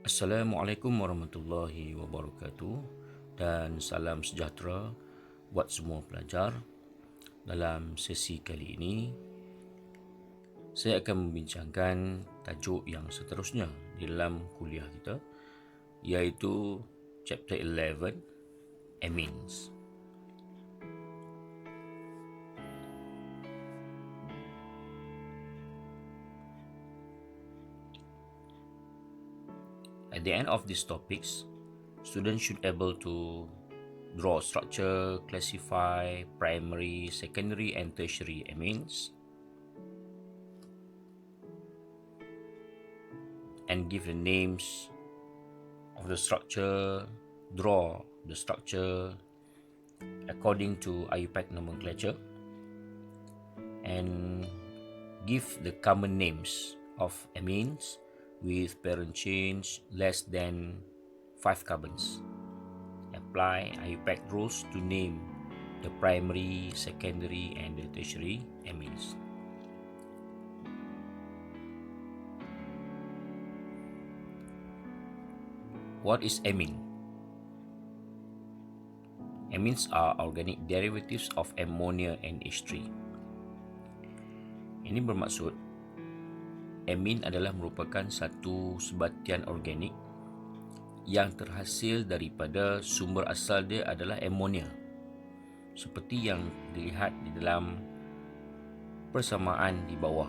Assalamualaikum warahmatullahi wabarakatuh dan salam sejahtera buat semua pelajar. Dalam sesi kali ini, saya akan membincangkan tajuk yang seterusnya di dalam kuliah kita, iaitu Chapter 11, Amines. At the end of these topics, students should able to draw structure, classify primary, secondary and tertiary amines, and give the names of the structure, draw the structure according to IUPAC nomenclature, and give the common names of amines with parent chains less than 5 carbons. Apply IUPAC rules to name the primary, secondary, and the tertiary amines. What is amine? Amines are organic derivatives of ammonia and H3. Ini bermaksud amin adalah merupakan satu sebatian organik yang terhasil daripada sumber asal dia adalah ammonia, seperti yang dilihat di dalam persamaan di bawah.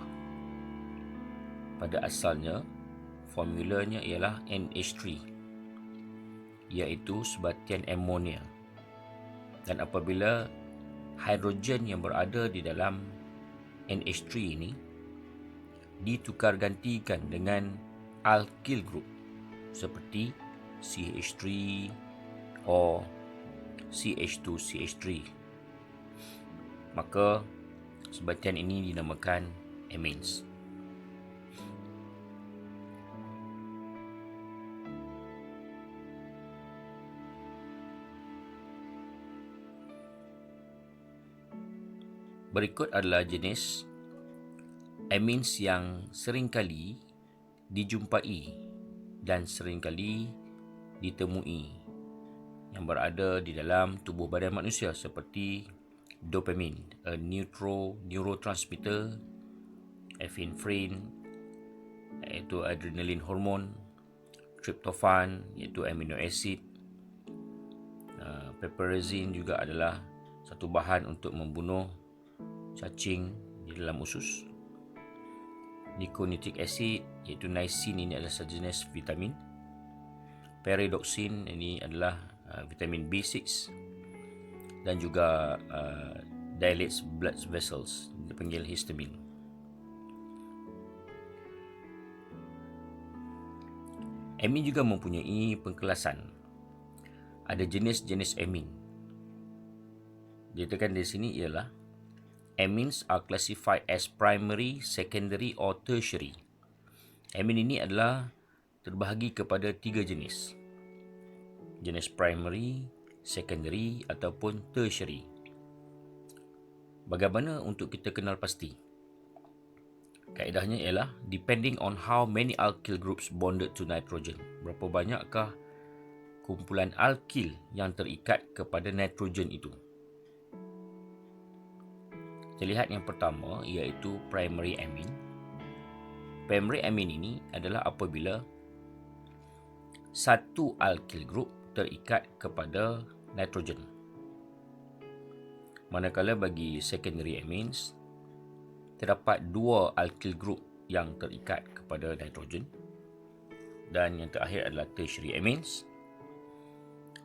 Pada asalnya, formulanya ialah NH3, iaitu sebatian ammonia. Dan apabila hidrogen yang berada di dalam NH3 ini ditukar gantikan dengan alkyl group seperti CH3 or CH2CH3, maka sebatian ini dinamakan amines. Berikut adalah jenis amines yang seringkali dijumpai dan seringkali ditemui yang berada di dalam tubuh badan manusia, seperti dopamine, a neurotransmitter, epinephrine iaitu adrenaline hormone, tryptophan iaitu amino acid, piperazine juga adalah satu bahan untuk membunuh cacing di dalam usus. Nicotinamide acid iaitu niacin, ini adalah sejenis vitamin. Pyridoxine ini adalah vitamin B6 dan juga dilates blood vessels, dipanggil histamine. Amin juga mempunyai pengkelasan. Ada jenis-jenis amin. Dikatakan di sini ialah amines are classified as primary, secondary or tertiary. Amin ini adalah terbahagi kepada 3 jenis. Jenis primary, secondary ataupun tertiary. Bagaimana untuk kita kenal pasti? Kaedahnya ialah depending on how many alkyl groups bonded to nitrogen. Berapa banyakkah kumpulan alkyl yang terikat kepada nitrogen itu? Kita lihat yang pertama, iaitu primary amine. Primary amine ini adalah apabila satu alkyl group terikat kepada nitrogen. Manakala bagi secondary amines, terdapat 2 alkyl group yang terikat kepada nitrogen. Dan yang terakhir adalah tertiary amines,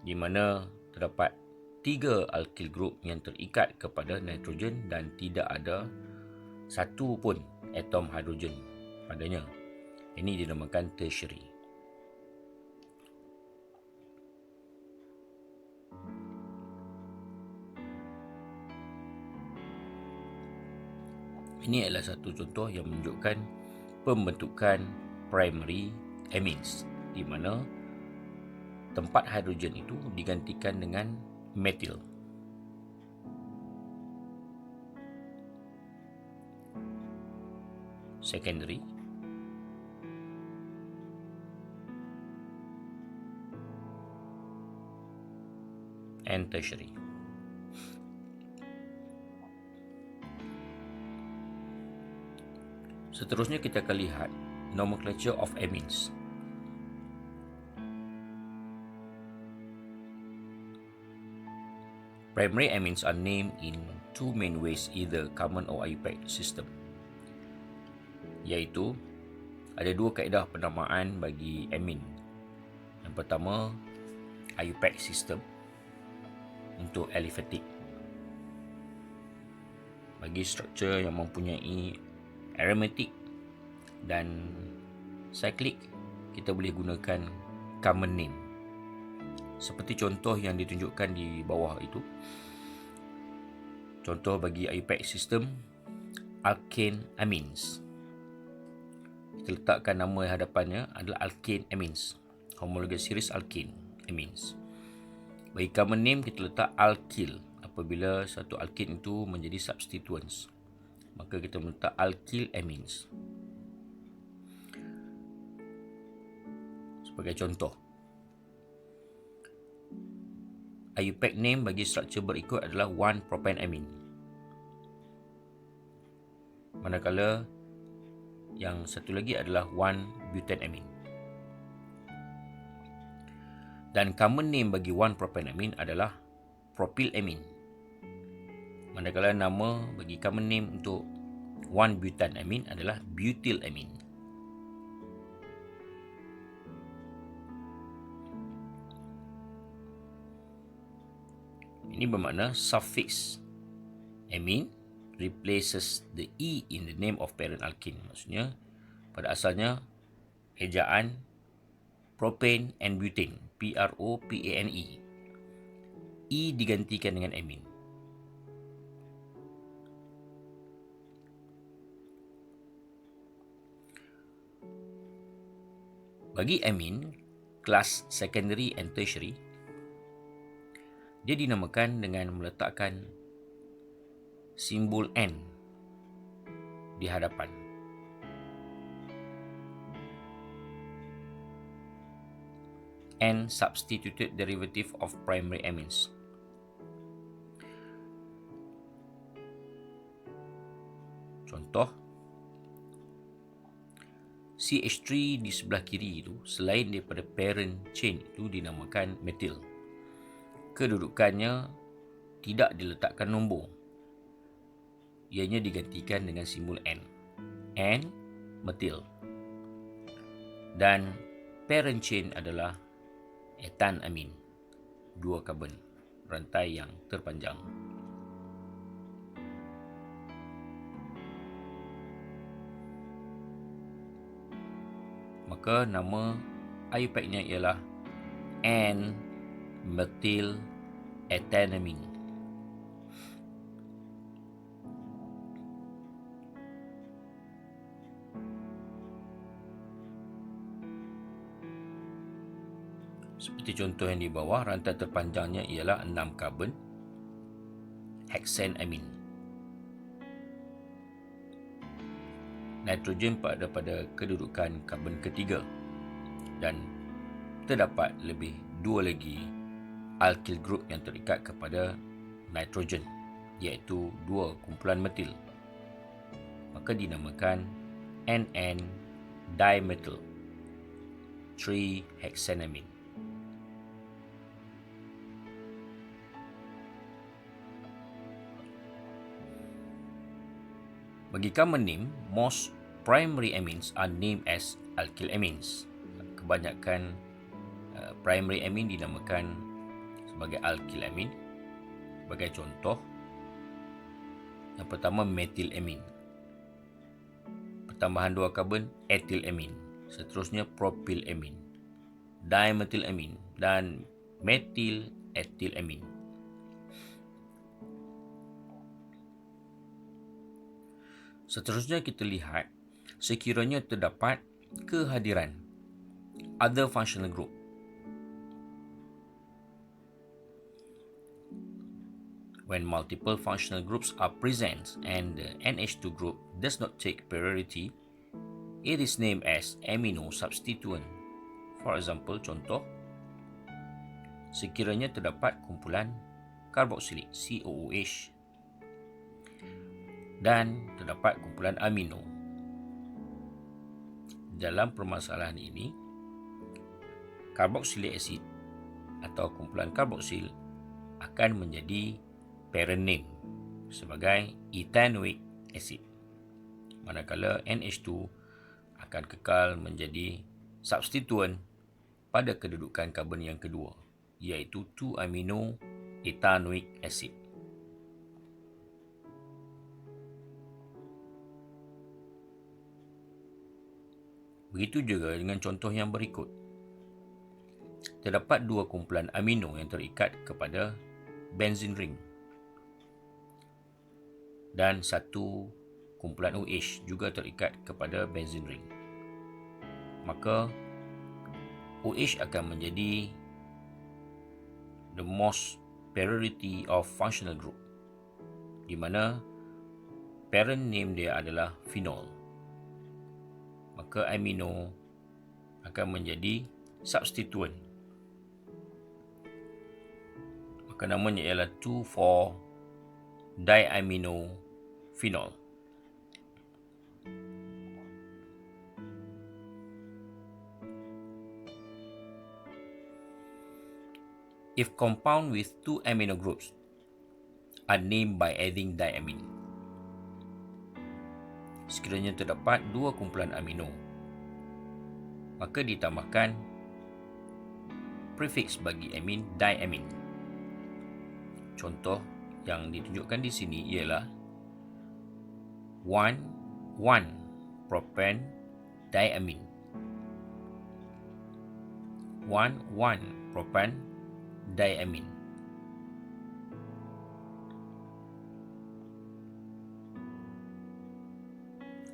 di mana terdapat 3 alkyl group yang terikat kepada nitrogen dan tidak ada satu pun atom hidrogen padanya. Ini dinamakan tertiary. Ini adalah satu contoh yang menunjukkan pembentukan primary amines, di mana tempat hidrogen itu digantikan dengan metil. Secondary and tertiary. Seterusnya kita akan lihat nomenclature of amines. Primary amines are named in two main ways, either common or IUPAC system. Iaitu, ada dua kaedah penamaan bagi amin. Yang pertama, IUPAC system untuk aliphatic. Bagi struktur yang mempunyai aromatic dan cyclic, kita boleh gunakan common name. Seperti contoh yang ditunjukkan di bawah itu. Contoh bagi IUPAC system, alkane amines. Kita letakkan nama yang hadapannya adalah alkane amines. Homologous series alkane amines. Bagi common name, kita letak alkyl. Apabila satu alkane itu menjadi substituents, maka kita letak alkyl amines. Sebagai contoh, IUPAC name bagi struktur berikut adalah 1-propanamine. Manakala yang satu lagi adalah 1-butanamine. Dan common name bagi 1-propanamine adalah propylamine. Manakala nama bagi common name untuk 1-butanamine adalah butylamine. Ini bermakna suffix amine replaces the E in the name of parent alkene. Maksudnya, pada asalnya, ejaan propane and butane, P-R-O-P-A-N-E. E digantikan dengan amine. Bagi amine, kelas secondary and tertiary, dia dinamakan dengan meletakkan simbol N di hadapan. N substituted derivative of primary amines. Contoh, CH3 di sebelah kiri itu, selain daripada parent chain itu, dinamakan methyl. Kedudukannya tidak diletakkan nombor. Ianya digantikan dengan simbol N. N methyl. Dan parent chain adalah etanamin. 2 karbon, rantai yang terpanjang. Maka nama IUPAC-nya ialah N-methyl etanamin. Seperti contoh yang di bawah, rantai terpanjangnya ialah 6 karbon, hexanamine. Nitrogen pada kedudukan karbon ketiga, dan terdapat lebih 2 lagi alkyl group yang terikat kepada nitrogen, iaitu 2 kumpulan metil. Maka dinamakan NN dimethyl 3-hexanamine. Bagi common name, most primary amines are named as alkylamines. Kebanyakan primary amine dinamakan sebagai alkylamine. Sebagai contoh, yang pertama methylamine. Pertambahan 2 karbon, ethylamine. Seterusnya propylamine, dimethylamine dan methylethylamine. Seterusnya kita lihat sekiranya terdapat kehadiran other functional group. When multiple functional groups are present and the NH2 group does not take priority, it is named as amino substituent. For example, contoh, sekiranya terdapat kumpulan karboksilik COOH dan terdapat kumpulan amino. Dalam permasalahan ini, karboksilik asid atau kumpulan karboksil akan menjadi parent name sebagai ethanoic acid, manakala NH2 akan kekal menjadi substituen pada kedudukan karbon yang kedua, iaitu 2-amino ethanoic acid. Begitu juga dengan contoh yang berikut. Terdapat dua kumpulan amino yang terikat kepada benzene ring dan satu kumpulan OH juga terikat kepada benzene ring. Maka OH akan menjadi the most priority of functional group, di mana parent name dia adalah phenol. Maka amino akan menjadi substituent. Maka namanya ialah 2,4-diaminophenol. If compound with two amino groups are named by adding diamine, sekiranya terdapat dua kumpulan amino, maka ditambahkan prefix bagi amin diamine. Contoh yang ditunjukkan di sini ialah 1,1-propan diamine, 1,1-propan diamine.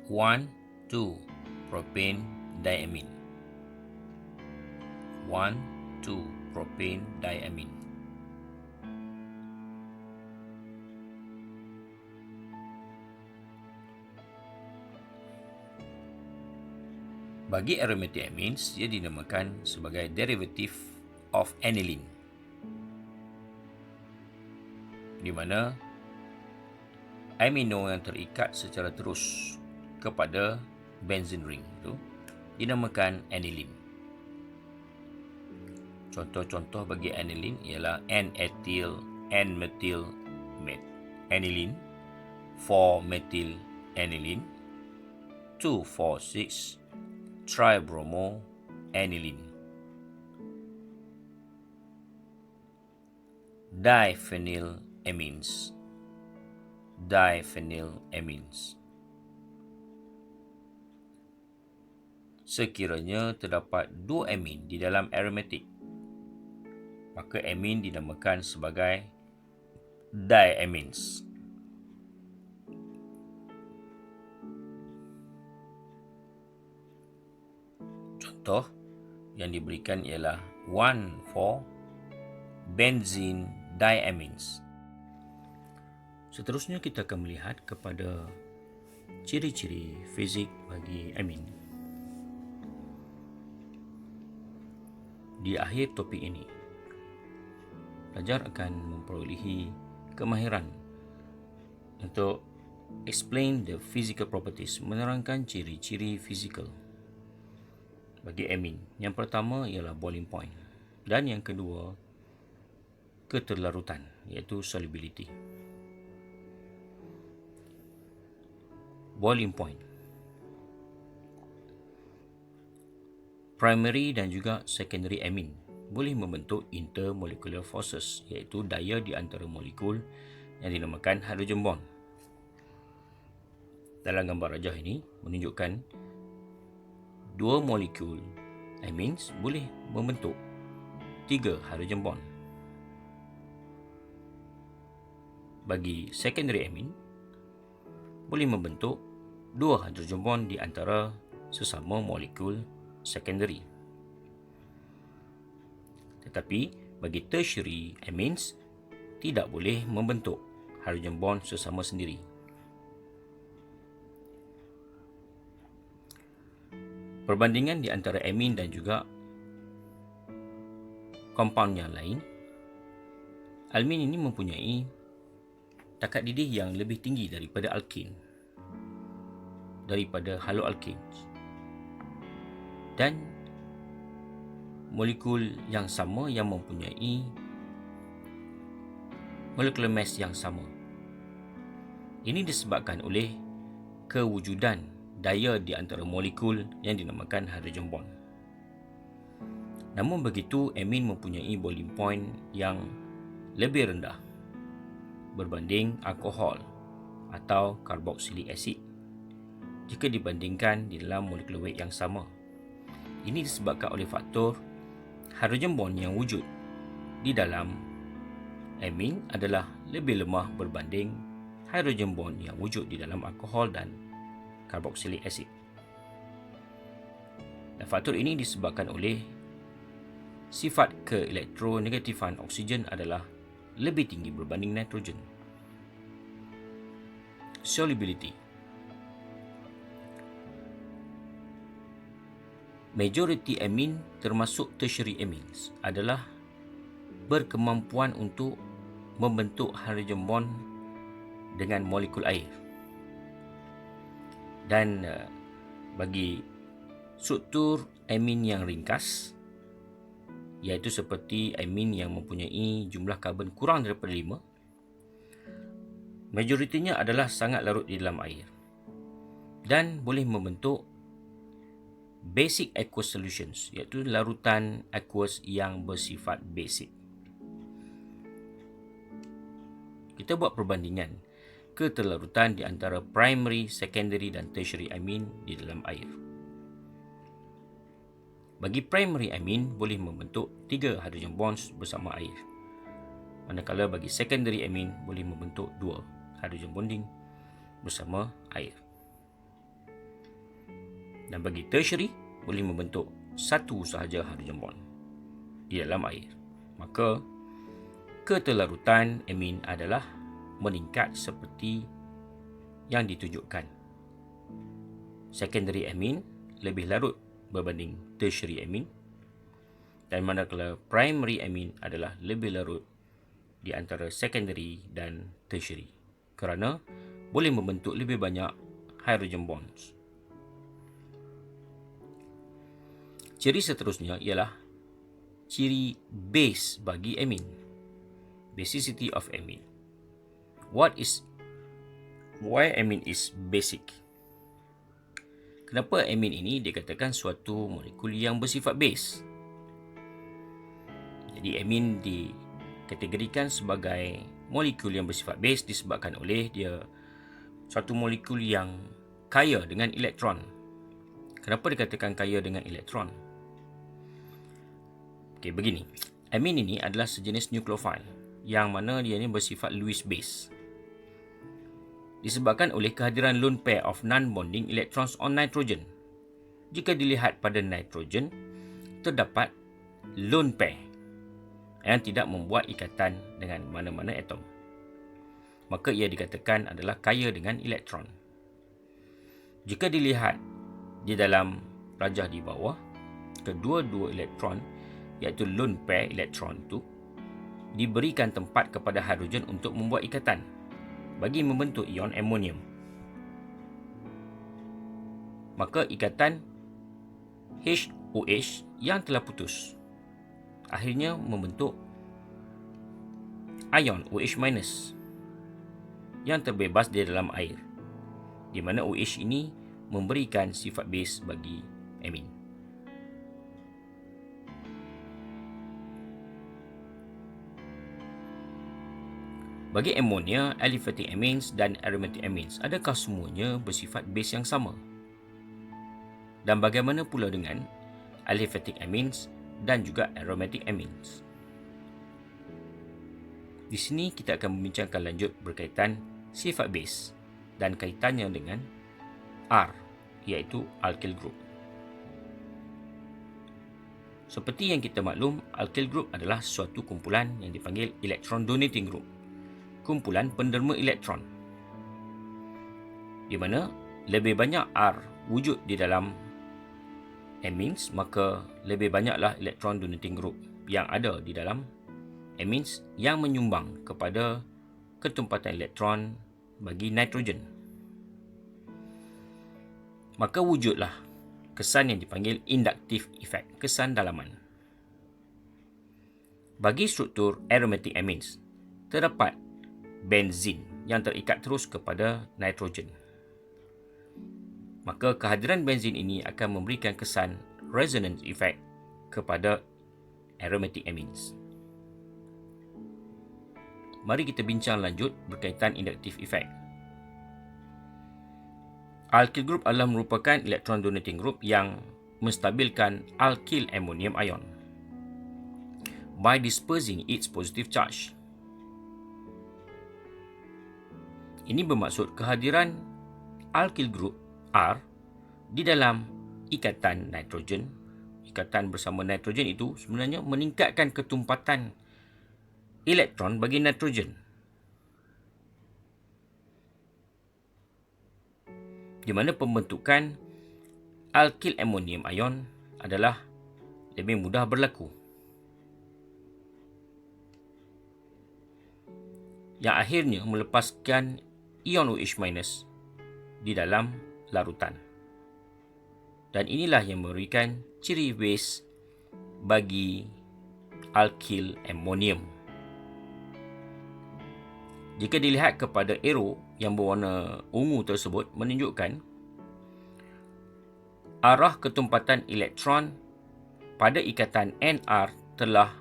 One, 2 propane diamine. 1, 2 propane diamine. Bagi aromatic amines, ia dinamakan sebagai derivative of aniline, di mana amino yang terikat secara terus kepada benzene ring itu dinamakan aniline. Contoh-contoh bagi aniline ialah N-ethyl, N-methyl aniline, 4-methyl aniline, 2,4,6 tribromo aniline. Diphenylamines, sekiranya terdapat dua amin di dalam aromatic, maka amin dinamakan sebagai diamines. Contoh yang diberikan ialah 1,4-benzene diamines. Seterusnya kita akan melihat kepada ciri-ciri fizik bagi amin. Di akhir topik ini, pelajar akan memperolehi kemahiran untuk explain the physical properties, menerangkan ciri-ciri fizikal bagi amin. Yang pertama ialah boiling point dan yang kedua keterlarutan, iaitu solubility. Boiling point, primary dan juga secondary amine boleh membentuk intermolecular forces, iaitu daya di antara molekul yang dinamakan hydrogen bond. Dalam gambar rajah ini menunjukkan dua molekul amines boleh membentuk 3 hydrogen bond. Bagi secondary amine boleh membentuk 2 hydrogen bond di antara sesama molekul secondary. Tetapi bagi tertiary amines tidak boleh membentuk hydrogen bond sesama sendiri. Perbandingan di antara amin dan juga kompaun yang lain, almin ini mempunyai takat didih yang lebih tinggi daripada alkin, daripada haloalkanes. Dan molekul yang sama yang mempunyai molecular mass yang sama. Ini disebabkan oleh kewujudan daya di antara molekul yang dinamakan hydrogen bond. Namun begitu, amin mempunyai boiling point yang lebih rendah berbanding alkohol atau carboxylic acid jika dibandingkan di dalam molecular weight yang sama. Ini disebabkan oleh faktor hydrogen bond yang wujud di dalam amin adalah lebih lemah berbanding hydrogen bond yang wujud di dalam alkohol dan carboxylic acid. Dan faktor ini disebabkan oleh sifat keelektronegatifan oksigen adalah lebih tinggi berbanding nitrogen. Solubility. Majoriti amin termasuk tertiary amines adalah berkemampuan untuk membentuk hydrogen bond dengan molekul air. Dan bagi struktur amin yang ringkas, iaitu seperti amin yang mempunyai jumlah karbon kurang daripada 5, majoritinya adalah sangat larut di dalam air dan boleh membentuk basic aqueous solutions, iaitu larutan aqueous yang bersifat basic. Kita buat perbandingan keterlarutan di antara primary, secondary dan tertiary amin di dalam air. Bagi primary amin boleh membentuk 3 hydrogen bonds bersama air, manakala bagi secondary amin boleh membentuk 2 hydrogen bonding bersama air. Dan bagi tertiary boleh membentuk 1 sahaja hydrogen bond di dalam air. Maka keterlarutan amin adalah meningkat seperti yang ditunjukkan. Secondary amin lebih larut berbanding tertiary amin, dan manakala primary amin adalah lebih larut di antara secondary dan tertiary kerana boleh membentuk lebih banyak hydrogen bonds. Ciri seterusnya ialah ciri base bagi amin. Basicity of amin. Why amin is basic? Kenapa amin ini dikatakan suatu molekul yang bersifat base? Jadi amin dikategorikan sebagai molekul yang bersifat base disebabkan oleh dia suatu molekul yang kaya dengan elektron. Kenapa dikatakan kaya dengan elektron? Okey, begini. Amin ini adalah sejenis nukleofil yang mana dia ini bersifat Lewis base. Disebabkan oleh kehadiran lone pair of non-bonding electrons on nitrogen. Jika dilihat pada nitrogen, terdapat lone pair yang tidak membuat ikatan dengan mana-mana atom. Maka ia dikatakan adalah kaya dengan elektron. Jika dilihat di dalam rajah di bawah, kedua-dua elektron, iaitu lone pair elektron itu, diberikan tempat kepada hidrogen untuk membuat ikatan bagi membentuk ion amonium. Maka ikatan HOH yang telah putus akhirnya membentuk ion OH- yang terbebas di dalam air, di mana OH ini memberikan sifat base bagi amin. Bagi amonia, aliphatic amines dan aromatic amines, adakah semuanya bersifat base yang sama? Dan bagaimana pula dengan aliphatic amines dan juga aromatic amines? Di sini kita akan membincangkan lanjut berkaitan sifat base dan kaitannya dengan R, iaitu alkyl group. Seperti yang kita maklum, alkyl group adalah suatu kumpulan yang dipanggil electron donating group, kumpulan penderma elektron, di mana lebih banyak R wujud di dalam amines, maka lebih banyaklah electron donating group yang ada di dalam amines yang menyumbang kepada ketumpatan elektron bagi nitrogen. Maka wujudlah kesan yang dipanggil inductive effect, kesan dalaman. Bagi struktur aromatic amines, terdapat benzin yang terikat terus kepada nitrogen. Maka kehadiran benzin ini akan memberikan kesan resonance effect kepada aromatic amines. Mari kita bincang lanjut berkaitan inductive effect. Alkyl group adalah merupakan elektron donating group yang menstabilkan alkyl ammonium ion by dispersing its positive charge. Ini bermaksud kehadiran alkyl group R di dalam ikatan nitrogen. Ikatan bersama nitrogen itu sebenarnya meningkatkan ketumpatan elektron bagi nitrogen. Di mana pembentukan alkyl ammonium ion adalah lebih mudah berlaku. Yang akhirnya melepaskan ion OH- di dalam larutan. Dan inilah yang memberikan ciri base bagi alkyl ammonium. Jika dilihat kepada arrow yang berwarna ungu tersebut menunjukkan arah ketumpatan elektron pada ikatan NR telah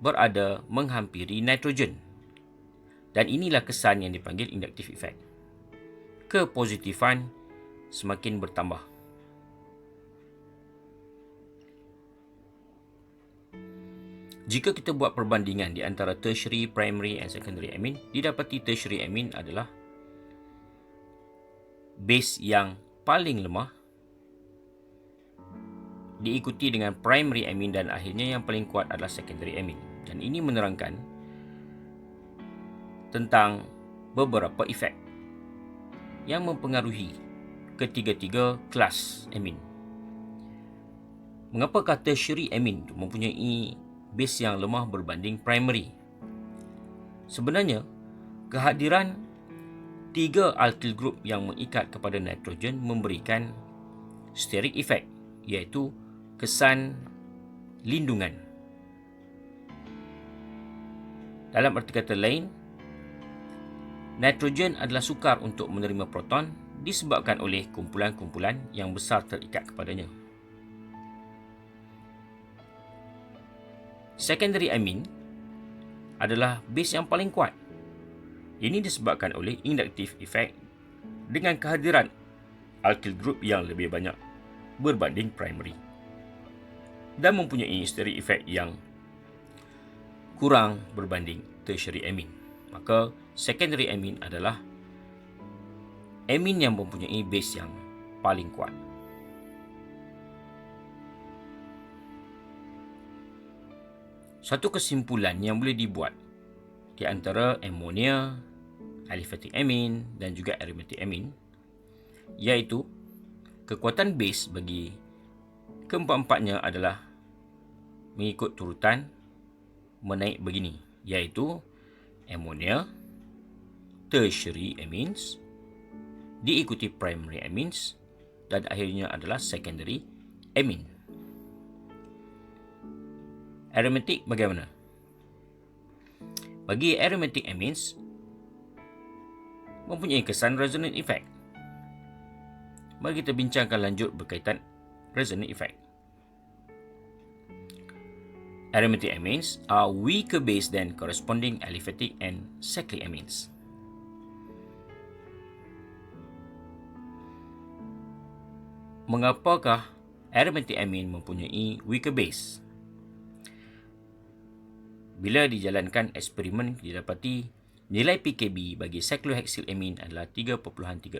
berada menghampiri nitrogen. Dan inilah kesan yang dipanggil inductive effect. Kepositifan semakin bertambah. Jika kita buat perbandingan di antara tertiary, primary and secondary amine, didapati tertiary amine adalah base yang paling lemah, diikuti dengan primary amine dan akhirnya yang paling kuat adalah secondary amine. Dan ini menerangkan tentang beberapa efek yang mempengaruhi ketiga-tiga kelas amine. Mengapakah tertiary amine mempunyai base yang lemah berbanding primary? Sebenarnya, kehadiran 3 alkyl group yang mengikat kepada nitrogen memberikan steric effect, iaitu kesan lindungan. Dalam arti kata lain, nitrogen adalah sukar untuk menerima proton disebabkan oleh kumpulan-kumpulan yang besar terikat kepadanya. Secondary amine adalah base yang paling kuat. Ini disebabkan oleh inductive effect dengan kehadiran alkyl group yang lebih banyak berbanding primary dan mempunyai steric effect yang kurang berbanding tertiary amine. Maka secondary amine adalah amine yang mempunyai base yang paling kuat. Satu kesimpulan yang boleh dibuat di antara ammonia, aliphatic amine dan juga aromatic amine, iaitu kekuatan base bagi keempat-empatnya adalah mengikut turutan menaik begini, iaitu ammonia, tertiary amines, diikuti primary amines dan akhirnya adalah secondary amine. Aromatic bagaimana? Bagi aromatic amines mempunyai kesan resonance effect. Mari kita bincangkan lanjut berkaitan resonance effect. Aromatic amines are weaker base than corresponding aliphatic and cyclic amines. Mengapakah aromatic amine mempunyai weaker base? Bila dijalankan eksperimen, didapati nilai PKB bagi cyclohexylamine adalah 3.36,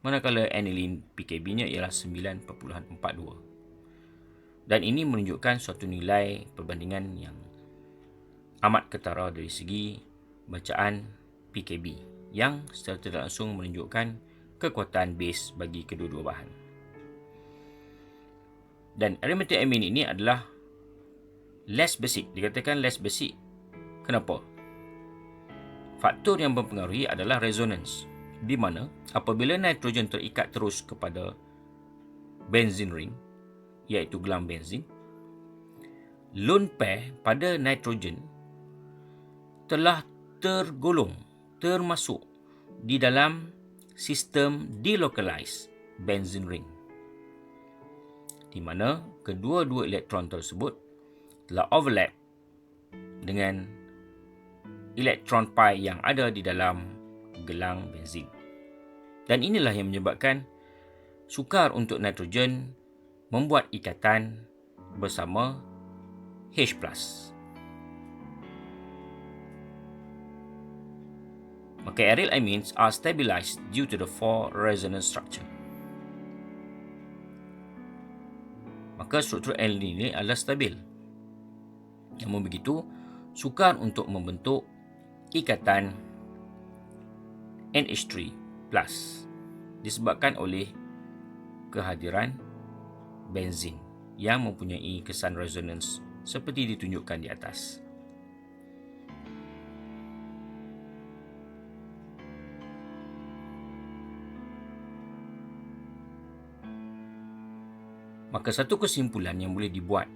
manakala aniline PKB-nya ialah 9.42. Dan ini menunjukkan suatu nilai perbandingan yang amat ketara dari segi bacaan PKB, yang secara tidak langsung menunjukkan kekuatan base bagi kedua-dua bahan. Dan aromatic amine ini adalah less basic. Dikatakan less basic. Kenapa? Faktor yang mempengaruhi adalah resonance, di mana apabila nitrogen terikat terus kepada benzene ring, iaitu gelang benzin, lone pair pada nitrogen telah termasuk di dalam sistem delocalized benzene ring, di mana kedua-dua elektron tersebut telah overlap dengan elektron pi yang ada di dalam gelang benzin. Dan inilah yang menyebabkan sukar untuk nitrogen membuat ikatan bersama H+. Maka aryl amines are stabilized due to the 4 resonance structure. Maka struktur aryl ini adalah stabil. Namun begitu, sukar untuk membentuk ikatan NH3+ disebabkan oleh kehadiran benzin yang mempunyai kesan resonance seperti ditunjukkan di atas. Maka satu kesimpulan yang boleh dibuat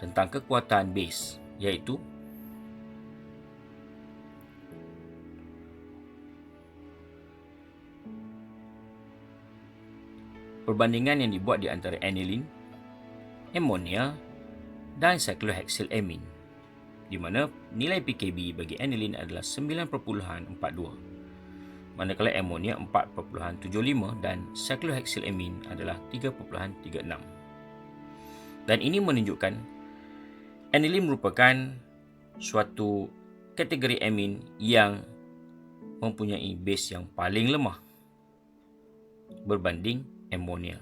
tentang kekuatan base iaitu perbandingan yang dibuat di antara aniline, ammonia dan cyclohexylamine, di mana nilai PKB bagi aniline adalah 9.42, manakala ammonia 4.75 dan cyclohexylamine adalah 3.36. Dan ini menunjukkan aniline merupakan suatu kategori amin yang mempunyai base yang paling lemah berbanding ammonia.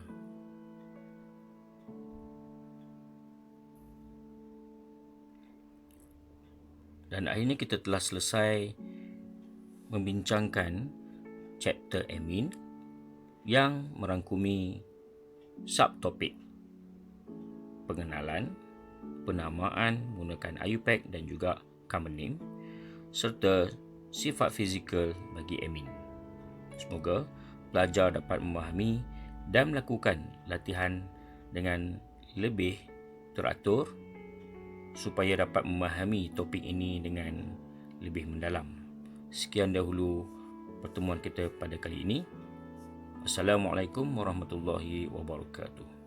Dan akhirnya kita telah selesai membincangkan chapter amin yang merangkumi subtopik pengenalan, penamaan menggunakan IUPAC dan juga common name, serta sifat fizikal bagi amin. Semoga pelajar dapat memahami dan melakukan latihan dengan lebih teratur supaya dapat memahami topik ini dengan lebih mendalam. Sekian dahulu pertemuan kita pada kali ini. Assalamualaikum warahmatullahi wabarakatuh.